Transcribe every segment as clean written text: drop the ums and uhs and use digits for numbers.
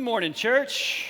morning, church.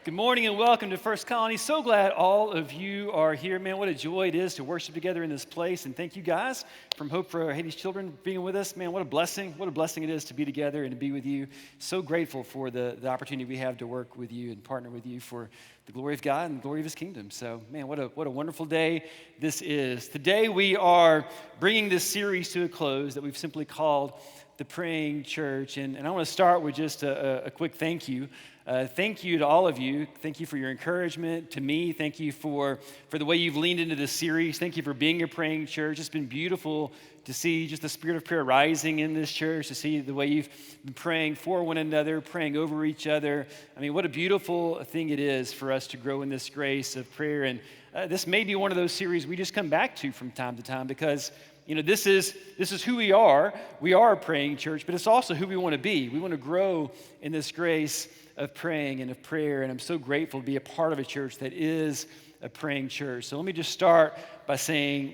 Good morning and welcome to First Colony. So glad all of you are here. Man, what a joy it is to worship together in this place. And thank you guys from Hope for Haiti's Children being with us. Man, what a blessing. What a blessing it is to be together and to be with you. So grateful for the opportunity we have to work with you and partner with you for the glory of God and the glory of His kingdom. So, man, what a wonderful day this is. Today we are bringing this series to a close that we've simply called The Praying Church. And I want to start with just a quick thank you. Thank you to all of you. Thank you for your encouragement to me. Thank you for the way you've leaned into this series. Thank you for being a praying church. It's been beautiful to see just the spirit of prayer rising in this church, to see the way you've been praying for one another, praying over each other. I mean, what a beautiful thing it is for us to grow in this grace of prayer. And this may be one of those series we just come back to from time to time because this is who we are. We are a praying church, but it's also who we want to be. We want to grow in this grace of praying and of prayer, and I'm so grateful to be a part of a church that is a praying church. So let me just start by saying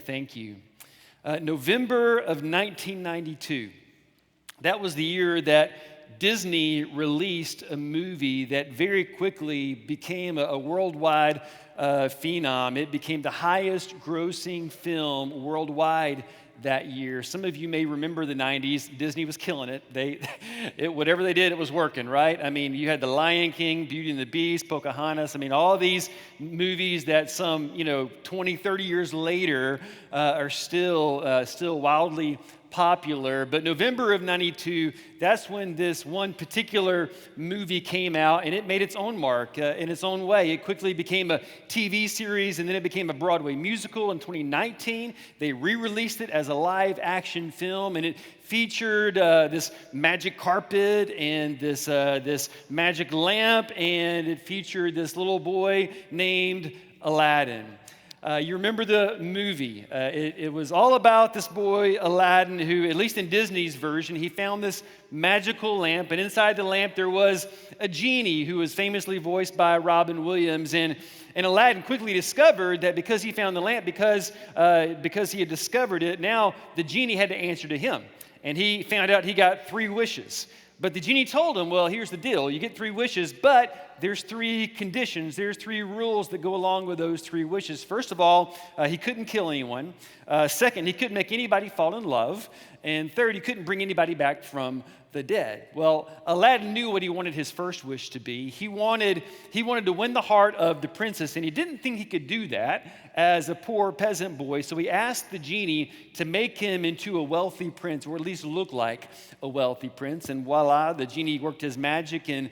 thank you. November of 1992, that was the year that Disney released a movie that very quickly became a worldwide phenom. It became the highest grossing film worldwide that year. Some of you may remember the 90s. Disney was killing it. Whatever they did, it was working, right? I mean, you had The Lion King, Beauty and the Beast, Pocahontas. I mean, all these movies that some, 20, 30 years later are still wildly popular. But November of 92, that's when this one particular movie came out, and it made its own mark in its own way. It quickly became a TV series, and then it became a Broadway musical. In 2019, they re-released it as a live-action film, and it featured this magic carpet and this magic lamp, and it featured this little boy named Aladdin. You remember the movie. It was all about this boy, Aladdin, who, at least in Disney's version, he found this magical lamp, and inside the lamp there was a genie who was famously voiced by Robin Williams. And Aladdin quickly discovered that because he found the lamp, because he had discovered it, now the genie had to answer to him. And he found out he got 3 wishes. But the genie told him, well, here's the deal. You get 3 wishes, but there's 3 conditions. There's 3 rules that go along with those 3 wishes. First of all, he couldn't kill anyone. Second, he couldn't make anybody fall in love. And third, he couldn't bring anybody back from the dead. Well, Aladdin knew what he wanted his first wish to be. He wanted to win the heart of the princess, and he didn't think he could do that as a poor peasant boy. So he asked the genie to make him into a wealthy prince, or at least look like a wealthy prince. And voila, the genie worked his magic, and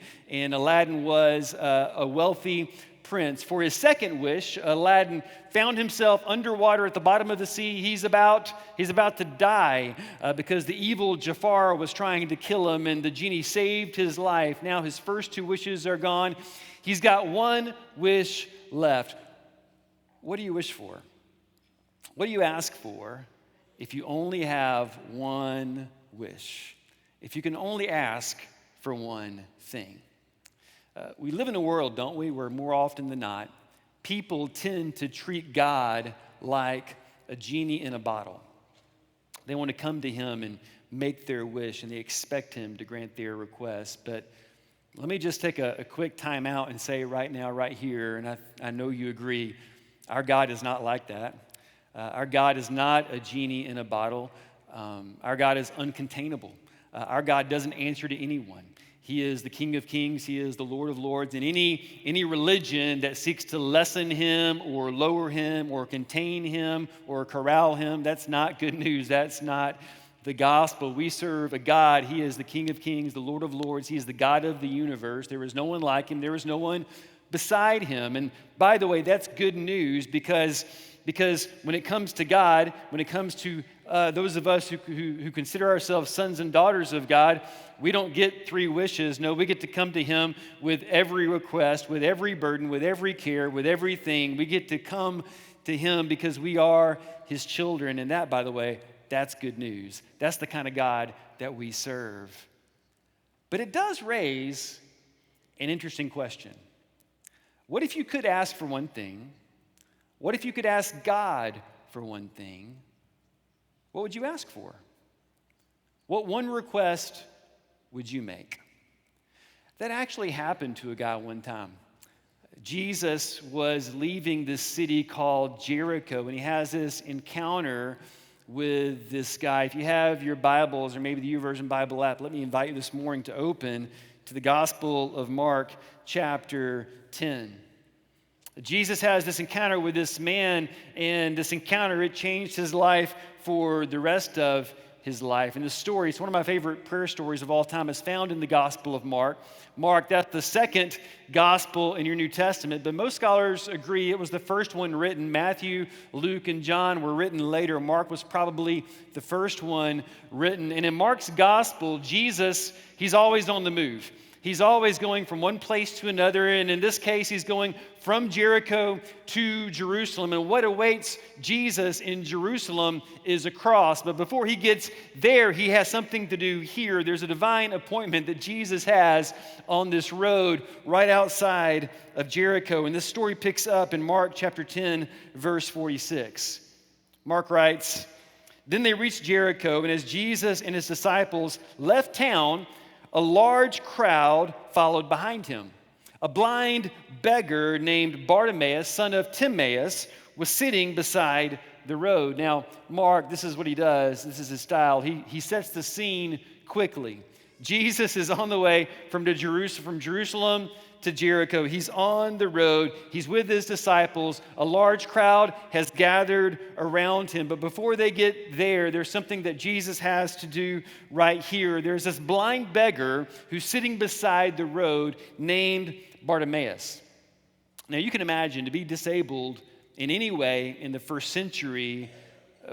Aladdin was a wealthy prince. For his second wish, Aladdin found himself underwater at the bottom of the sea. He's about to die because the evil Jafar was trying to kill him, and the genie saved his life. Now his first 2 wishes are gone. He's got 1 wish left. What do you wish for? What do you ask for if you only have 1 wish? If you can only ask for one thing? We live in a world, don't we, where more often than not, people tend to treat God like a genie in a bottle. They want to come to Him and make their wish, and they expect Him to grant their request. But let me just take a quick time out and say right now, right here, and I know you agree, our God is not like that. Our God is not a genie in a bottle. Our God is uncontainable. Our God doesn't answer to anyone. He is the King of Kings. He is the Lord of Lords. And any religion that seeks to lessen Him or lower Him or contain Him or corral Him, that's not good news. That's not the gospel. We serve a God. He is the King of Kings, the Lord of Lords. He is the God of the universe. There is no one like Him. There is no one beside Him. And by the way, that's good news because when it comes to God, when it comes to those of us who consider ourselves sons and daughters of God, we don't get 3 wishes. No, we get to come to Him with every request, with every burden, with every care, with everything. We get to come to Him because we are His children. And that, by the way, that's good news. That's the kind of God that we serve. But it does raise an interesting question. What if you could ask for one thing? What if you could ask God for one thing? What would you ask for? What one request would you make? That actually happened to a guy one time. Jesus was leaving this city called Jericho, and he has this encounter with this guy. If you have your Bibles or maybe the YouVersion Bible app, let me invite you this morning to open to the Gospel of Mark, chapter 10. Jesus has this encounter with this man, and this encounter, it changed his life for the rest of his life. And the story, it's one of my favorite prayer stories of all time. It's found in the Gospel of Mark. Mark, that's the second gospel in your New Testament, but most scholars agree it was the first one written. Matthew, Luke, and John were written later. Mark was probably the first one written. And in Mark's gospel, Jesus, he's always on the move. He's always going from one place to another, and in this case, he's going from Jericho to Jerusalem. And what awaits Jesus in Jerusalem is a cross. But before he gets there, he has something to do here. There's a divine appointment that Jesus has on this road right outside of Jericho. And this story picks up in Mark chapter 10, verse 46. Mark writes, "Then they reached Jericho, and as Jesus and his disciples left town, a large crowd followed behind him. A blind beggar named Bartimaeus, son of Timaeus, was sitting beside the road." Now, Mark, this is what he does. This is his style. He sets the scene quickly. Jesus is on the way from Jerusalem to Jericho. He's on the road. He's with his disciples. A large crowd has gathered around him. But before they get there, there's something that Jesus has to do right here. There's this blind beggar who's sitting beside the road named Bartimaeus. Now, you can imagine to be disabled in any way in the first century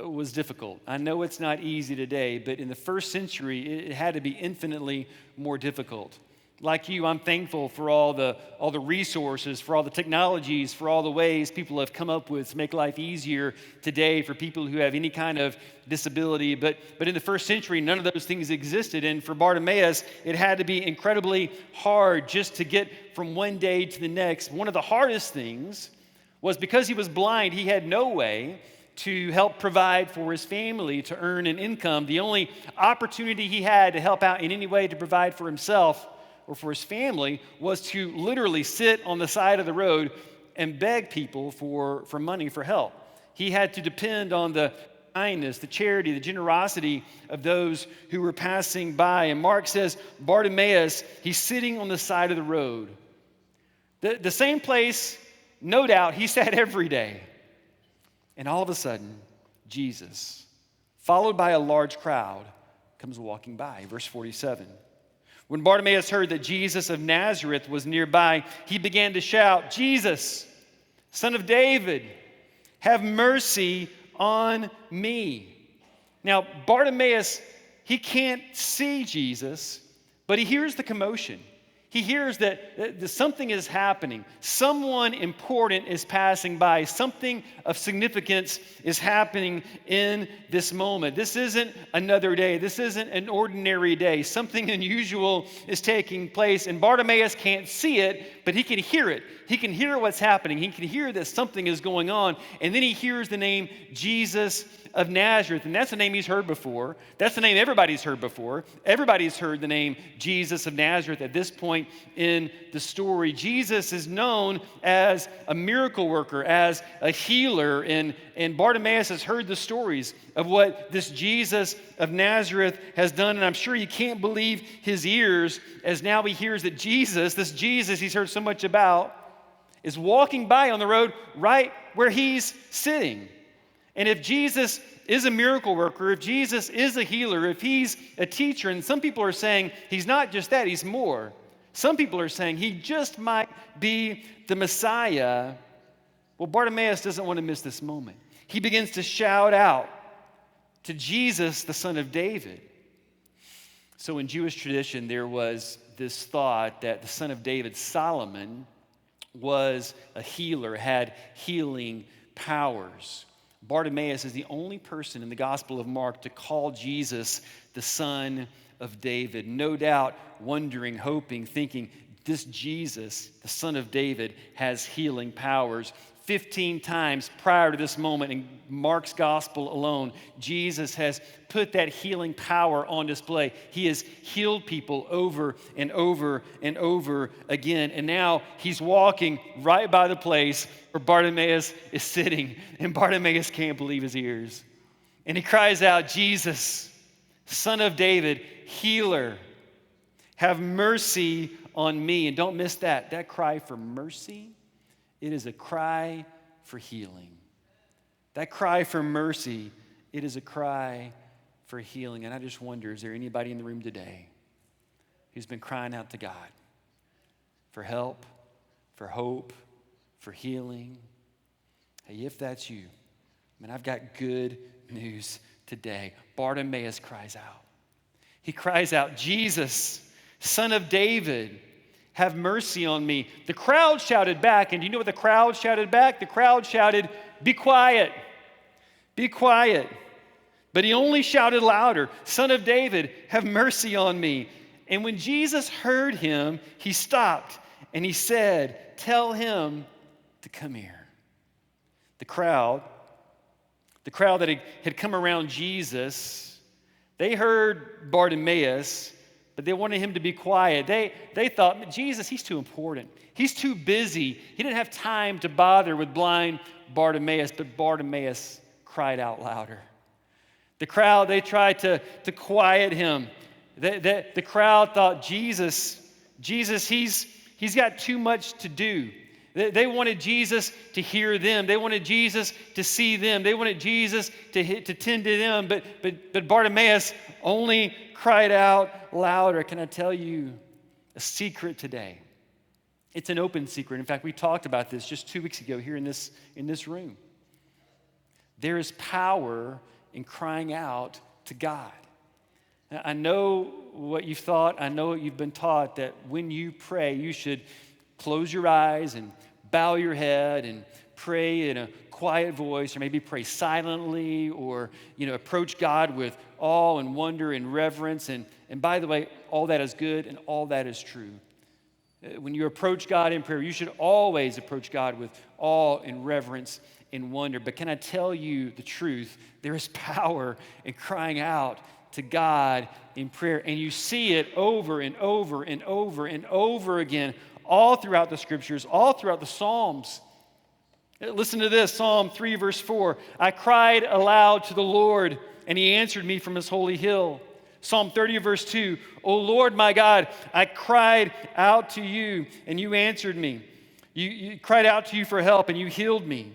was difficult. I know it's not easy today, but in the first century, it had to be infinitely more difficult. Like you, I'm thankful for all the resources, for all the technologies, for all the ways people have come up with to make life easier today for people who have any kind of disability. But in the first century, none of those things existed. And for Bartimaeus, it had to be incredibly hard just to get from one day to the next. One of the hardest things was because he was blind, he had no way to help provide for his family, to earn an income. The only opportunity he had to help out in any way to provide for himself or for his family was to literally sit on the side of the road and beg people for money, for help. He had to depend on the kindness, the charity, the generosity of those who were passing by. And Mark says, Bartimaeus, he's sitting on the side of the road. The same place, no doubt, he sat every day. And all of a sudden, Jesus, followed by a large crowd, comes walking by. Verse 47. When Bartimaeus heard that Jesus of Nazareth was nearby, he began to shout, "Jesus, Son of David, have mercy on me." Now, Bartimaeus, he can't see Jesus, but he hears the commotion. He hears that something is happening. Someone important is passing by. Something of significance is happening in this moment. This isn't another day. This isn't an ordinary day. Something unusual is taking place, and Bartimaeus can't see it, but he can hear it. He can hear what's happening. He can hear that something is going on, and then he hears the name Jesus of Nazareth, and that's a name he's heard before. That's the name everybody's heard before. Everybody's heard the name Jesus of Nazareth at this point in the story. Jesus is known as a miracle worker, as a healer, and Bartimaeus has heard the stories of what this Jesus of Nazareth has done, and I'm sure he can't believe his ears as now he hears that Jesus, this Jesus he's heard so much about, is walking by on the road right where he's sitting. And if Jesus is a miracle worker, if Jesus is a healer, if he's a teacher, and some people are saying he's not just that, he's more. Some people are saying he just might be the Messiah. Well, Bartimaeus doesn't want to miss this moment. He begins to shout out to Jesus, the Son of David. So in Jewish tradition, there was this thought that the son of David, Solomon, was a healer, had healing powers. Bartimaeus is the only person in the Gospel of Mark to call Jesus the Son of David. No doubt wondering, hoping, thinking, this Jesus, the Son of David, has healing powers. 15 times prior to this moment in Mark's gospel alone, Jesus has put that healing power on display. He has healed people over and over and over again. And now he's walking right by the place where Bartimaeus is sitting, and Bartimaeus can't believe his ears. And he cries out, Jesus, Son of David, healer, have mercy on me. And don't miss that cry for mercy. It is a cry for healing. That cry for mercy, it is a cry for healing. And I just wonder, is there anybody in the room today who's been crying out to God for help, for hope, for healing? Hey, if that's you, man, I've got good news today. Bartimaeus cries out. He cries out, Jesus, Son of David, have mercy on me. The crowd shouted back, and do you know what the crowd shouted back? The crowd shouted, be quiet, be quiet. But he only shouted louder, Son of David, have mercy on me. And when Jesus heard him, he stopped, and he said, tell him to come here. The crowd that had come around Jesus, they heard Bartimaeus, but they wanted him to be quiet. They thought, Jesus, he's too important. He's too busy. He didn't have time to bother with blind Bartimaeus, but Bartimaeus cried out louder. The crowd, they tried to quiet him. The crowd thought, Jesus, he's got too much to do. They wanted Jesus to hear them. They wanted Jesus to see them. They wanted Jesus to tend to them. But Bartimaeus only cried out louder. Can I tell you a secret today? It's an open secret. In fact, we talked about this just 2 weeks ago here in this room. There is power in crying out to God. Now, I know what you've thought. I know what you've been taught, that when you pray, you should close your eyes and bow your head and pray in a quiet voice, or maybe pray silently, or approach God with awe and wonder and reverence. And by the way, all that is good and all that is true. When you approach God in prayer, you should always approach God with awe and reverence and wonder. But can I tell you the truth? There is power in crying out to God in prayer. And you see it over and over and over and over again, all throughout the scriptures, all throughout the Psalms. Listen to this, Psalm 3, verse 4. I cried aloud to the Lord, and he answered me from his holy hill. Psalm 30, verse 2. O Lord, my God, I cried out to you, and you answered me. You cried out to you for help, and you healed me.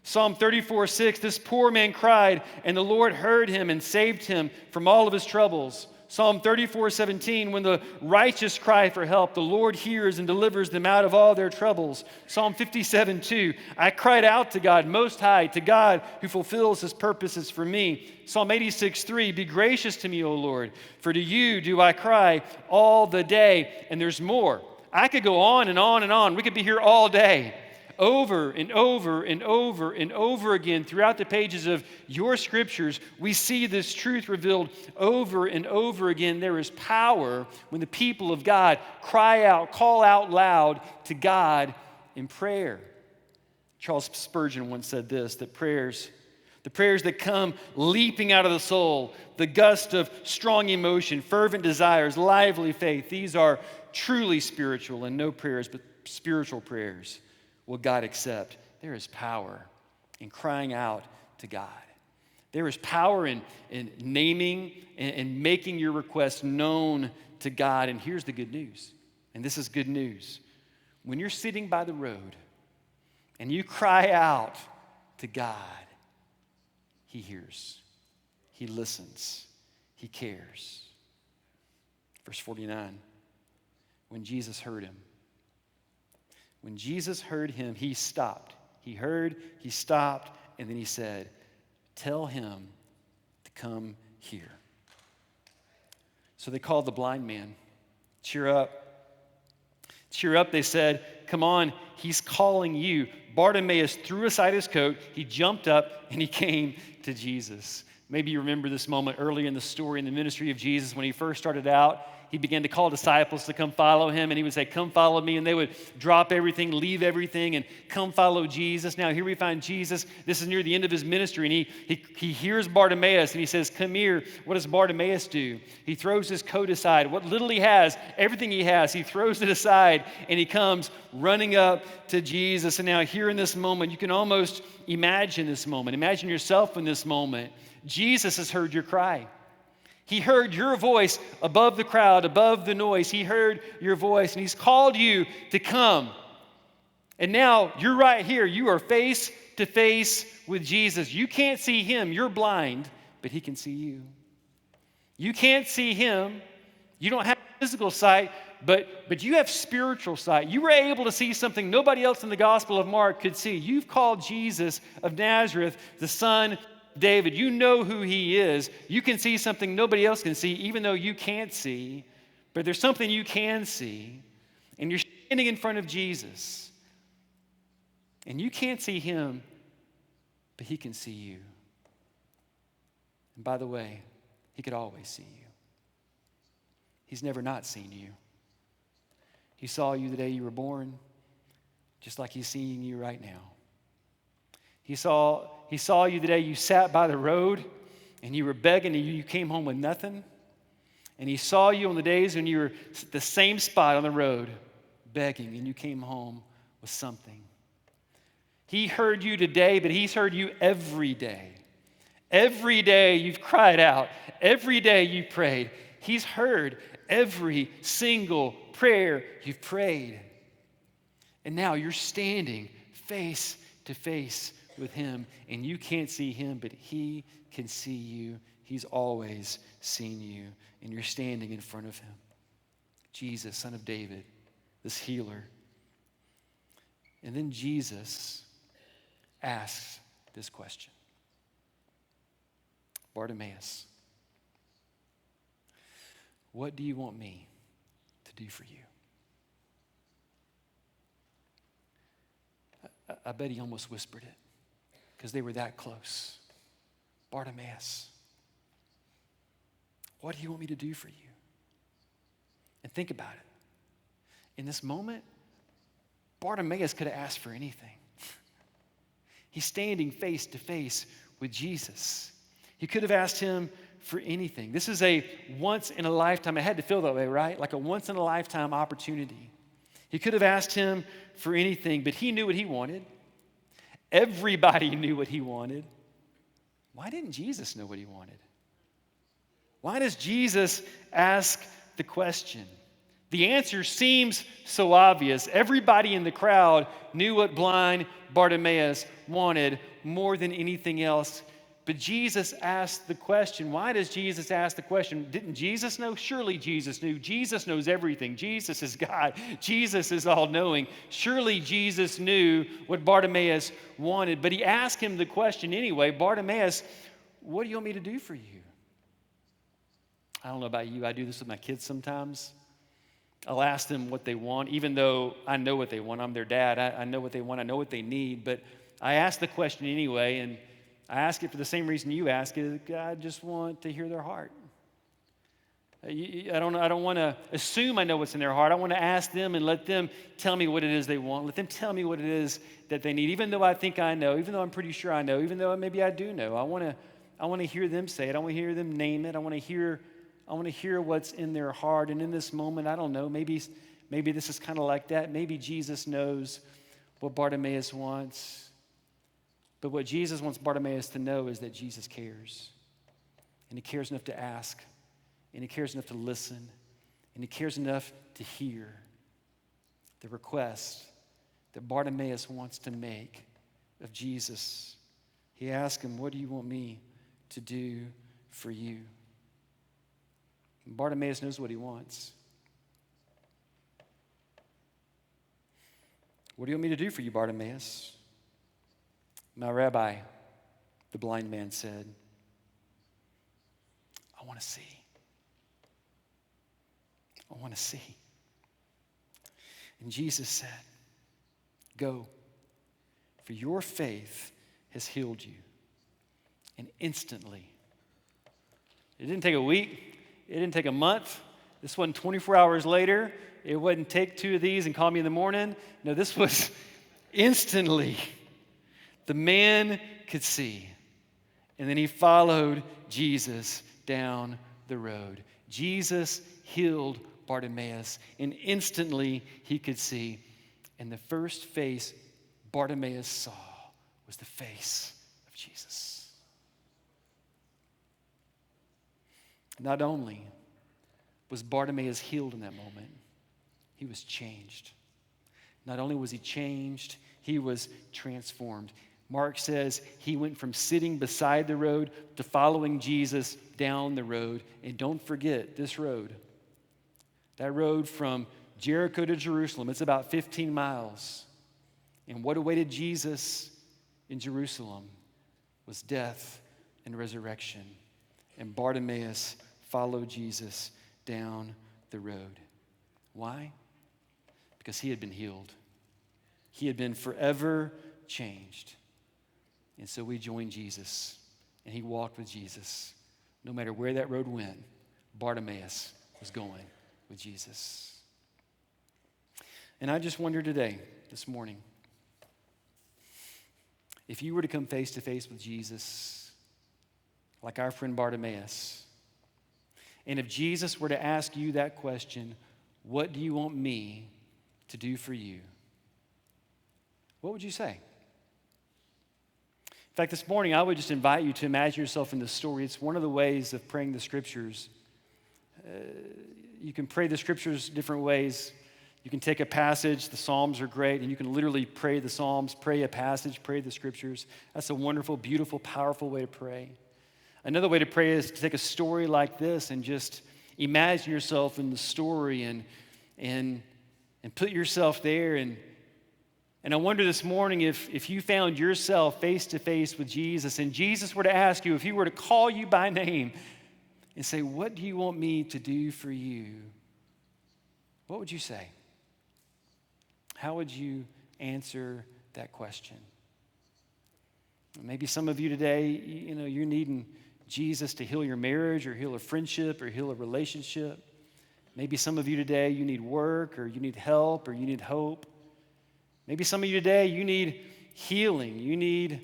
Psalm 34, 6. This poor man cried, and the Lord heard him and saved him from all of his troubles. Psalm 34, 17, when the righteous cry for help, the Lord hears and delivers them out of all their troubles. Psalm 57, 2, I cried out to God Most High, to God who fulfills his purposes for me. Psalm 86, 3, be gracious to me, O Lord, for to you do I cry all the day. And there's more. I could go on and on and on. We could be here all day. Over and over and over and over again throughout the pages of your scriptures, we see this truth revealed over and over again. There is power when the people of God cry out, call out loud to God in prayer. Charles Spurgeon once said this, that the prayers that come leaping out of the soul, the gust of strong emotion, fervent desires, lively faith, these are truly spiritual, and no prayers but spiritual prayers will God accept. There is power in crying out to God. There is power in naming and making your request known to God. And here's the good news, and this is good news. When you're sitting by the road and you cry out to God, he hears, he listens, he cares. Verse 49, when Jesus heard him, he stopped. He heard, he stopped, and then he said, tell him to come here. So they called the blind man. Cheer up. Cheer up, they said. Come on, he's calling you. Bartimaeus threw aside his coat. He jumped up, and he came to Jesus. Maybe you remember this moment early in the story in the ministry of Jesus when he first started out. he began to call disciples to come follow him, and he would say, come follow me, and they would drop everything, leave everything, and come follow Jesus. Now here we find Jesus. This is near the end of his ministry, and he hears Bartimaeus, and he says, come here. What does Bartimaeus do? He throws his coat aside. What little he has, everything he has, he throws it aside, and he comes running up to Jesus. And now here in this moment, you can almost imagine this moment. Imagine yourself in this moment. Jesus has heard your cry. He heard your voice above the crowd, above the noise. He heard your voice, and he's called you to come. And now you're right here. You are face to face with Jesus. You can't see him. You're blind, but he can see you. You can't see him. You don't have physical sight, but you have spiritual sight. You were able to see something nobody else in the Gospel of Mark could see. You've called Jesus of Nazareth the Son of David. You know who he is. You can see something nobody else can see, even though you can't see. But there's something you can see, and you're standing in front of Jesus. And you can't see him, but he can see you. And by the way, he could always see you. He's never not seen you. He saw you the day you were born, just like he's seeing you right now. He saw you the day you sat by the road and you were begging and you came home with nothing. And he saw you on the days when you were at the same spot on the road begging and you came home with something. He heard you today, but he's heard you every day. Every day you've cried out. Every day you prayed. He's heard every single prayer you've prayed. And now you're standing face to face with him, and you can't see him, but he can see you. He's always seen you, and you're standing in front of him. Jesus, Son of David, this healer. And then Jesus asks this question. Bartimaeus, what do you want me to do for you? I bet he almost whispered it because they were that close. Bartimaeus, what do you want me to do for you? And think about it. In this moment, Bartimaeus could have asked for anything. He's standing face to face with Jesus. He could have asked him for anything. This is a once in a lifetime. It had to feel that way, right? Like a once in a lifetime opportunity. He could have asked him for anything, but he knew what he wanted. Everybody knew what he wanted. Why didn't Jesus know what he wanted? Why does Jesus ask the question? The answer seems so obvious. Everybody in the crowd knew what blind Bartimaeus wanted more than anything else. But Jesus asked the question. Why does Jesus ask the question? Didn't Jesus know? Surely Jesus knew. Jesus knows everything. Jesus is God. Jesus is all-knowing. Surely Jesus knew what Bartimaeus wanted. But he asked him the question anyway. Bartimaeus, what do you want me to do for you? I don't know about you. I do this with my kids sometimes. I'll ask them what they want, even though I know what they want. I'm their dad. I know what they want. I know what they need. But I ask the question anyway, and I ask it for the same reason you ask it. I just want to hear their heart. I don't want to assume I know what's in their heart. I want to ask them and let them tell me what it is they want. Let them tell me what it is that they need, even though I think I know, even though I'm pretty sure I know, even though maybe I do know. I want to hear them say it. I want to hear them name it. I want to hear what's in their heart. And in this moment, I don't know, maybe this is kind of like that. Maybe Jesus knows what Bartimaeus wants. But what Jesus wants Bartimaeus to know is that Jesus cares. And he cares enough to ask. And he cares enough to listen. And he cares enough to hear the request that Bartimaeus wants to make of Jesus. He asks him, what do you want me to do for you? And Bartimaeus knows what he wants. What do you want me to do for you, Bartimaeus? My rabbi, the blind man said, I want to see. I want to see. And Jesus said, go, for your faith has healed you. And instantly, it didn't take a week, it didn't take a month, This wasn't 24 hours later. It wasn't take 2 of these and call me in the morning. No, this was instantly. The man could see. And then he followed Jesus down the road. Jesus healed Bartimaeus, and instantly he could see. And the first face Bartimaeus saw was the face of Jesus. Not only was Bartimaeus healed in that moment, he was changed. Not only was he changed, he was transformed. Mark says he went from sitting beside the road to following Jesus down the road. And don't forget this road. That road from Jericho to Jerusalem, it's about 15 miles. And what awaited Jesus in Jerusalem was death and resurrection. And Bartimaeus followed Jesus down the road. Why? Because he had been healed. He had been forever changed. And so we joined Jesus, and he walked with Jesus. No matter where that road went, Bartimaeus was going with Jesus. And I just wonder today, this morning, if you were to come face to face with Jesus, like our friend Bartimaeus, and if Jesus were to ask you that question, what do you want me to do for you? What would you say? In fact, this morning, I would just invite you to imagine yourself in this story. It's one of the ways of praying the Scriptures. You can pray the Scriptures different ways. You can take a passage, the Psalms are great, and you can literally pray the Psalms, pray a passage, pray the Scriptures. That's a wonderful, beautiful, powerful way to pray. Another way to pray is to take a story like this and just imagine yourself in the story and put yourself there. And I wonder this morning if you found yourself face to face with Jesus and Jesus were to ask you, if he were to call you by name and say, what do you want me to do for you? What would you say? How would you answer that question? Maybe some of you today, you're needing Jesus to heal your marriage or heal a friendship or heal a relationship. Maybe some of you today, you need work or you need help or you need hope. Maybe some of you today, you need healing. You need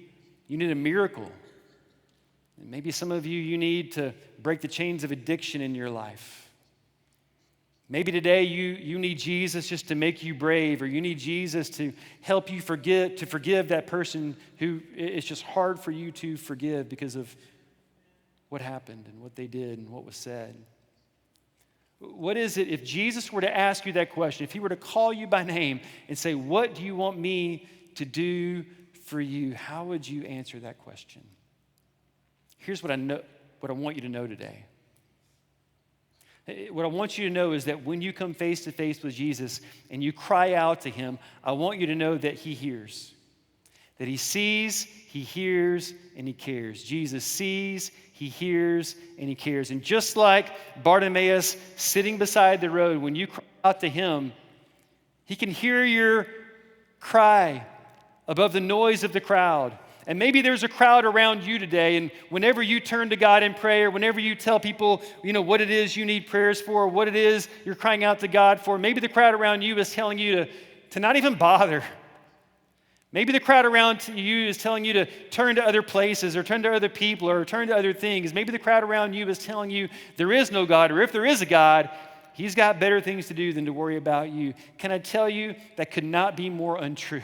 a miracle. And maybe some of you, you need to break the chains of addiction in your life. Maybe today you need Jesus just to make you brave, or you need Jesus to help you forgive that person who it's just hard for you to forgive because of what happened and what they did and what was said. What is it if Jesus were to ask you that question, if he were to call you by name and say, what do you want me to do for you? How would you answer that question? Here's what I want you to know today. What I want you to know is that when you come face to face with Jesus and you cry out to him, I want you to know that he hears. That he sees, he hears, and he cares. Jesus sees, he hears, and he cares. And just like Bartimaeus sitting beside the road, when you cry out to him, he can hear your cry above the noise of the crowd. And maybe there's a crowd around you today, and whenever you turn to God in prayer, whenever you tell people, what it is you need prayers for, what it is you're crying out to God for, maybe the crowd around you is telling you to not even bother. Maybe the crowd around you is telling you to turn to other places or turn to other people or turn to other things. Maybe the crowd around you is telling you there is no God, or if there is a God, he's got better things to do than to worry about you. Can I tell you that could not be more untrue?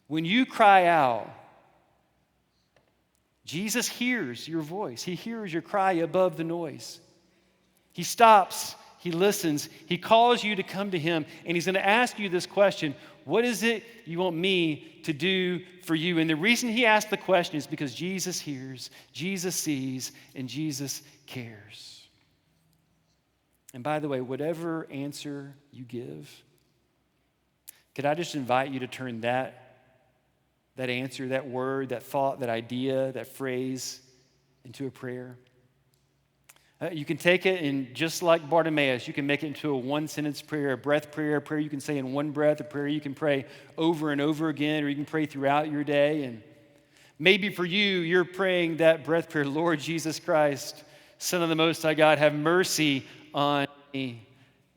When you cry out, Jesus hears your voice. He hears your cry above the noise. He stops. He listens. He calls you to come to him, and he's going to ask you this question: what is it you want me to do for you? And the reason he asked the question is because Jesus hears, Jesus sees, and Jesus cares. And by the way, whatever answer you give, could I just invite you to turn that answer, that word, that thought, that idea, that phrase into a prayer? You can take it and just like Bartimaeus, you can make it into a one-sentence prayer, a breath prayer, a prayer you can say in one breath, a prayer you can pray over and over again, or you can pray throughout your day. And maybe for you, you're praying that breath prayer: Lord Jesus Christ, Son of the Most High God, have mercy on me.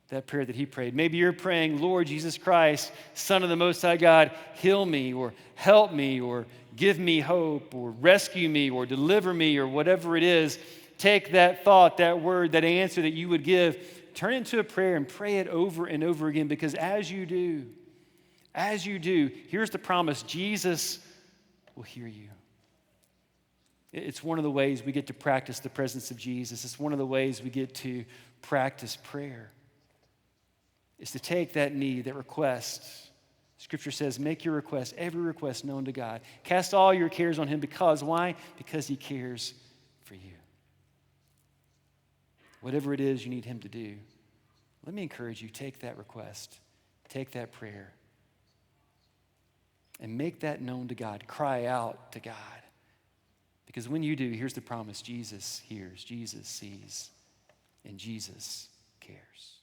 That prayer that he prayed. Maybe you're praying, Lord Jesus Christ, Son of the Most High God, heal me or help me or give me hope or rescue me or deliver me or whatever it is. Take that thought, that word, that answer that you would give, turn it into a prayer and pray it over and over again, because as you do, here's the promise: Jesus will hear you. It's one of the ways we get to practice the presence of Jesus. It's one of the ways we get to practice prayer, is to take that need, that request. Scripture says, make your request, every request known to God. Cast all your cares on him. Because, why? Because he cares for you. Whatever it is you need him to do, let me encourage you, take that request, take that prayer, and make that known to God. Cry out to God. Because when you do, here's the promise: Jesus hears, Jesus sees, and Jesus cares.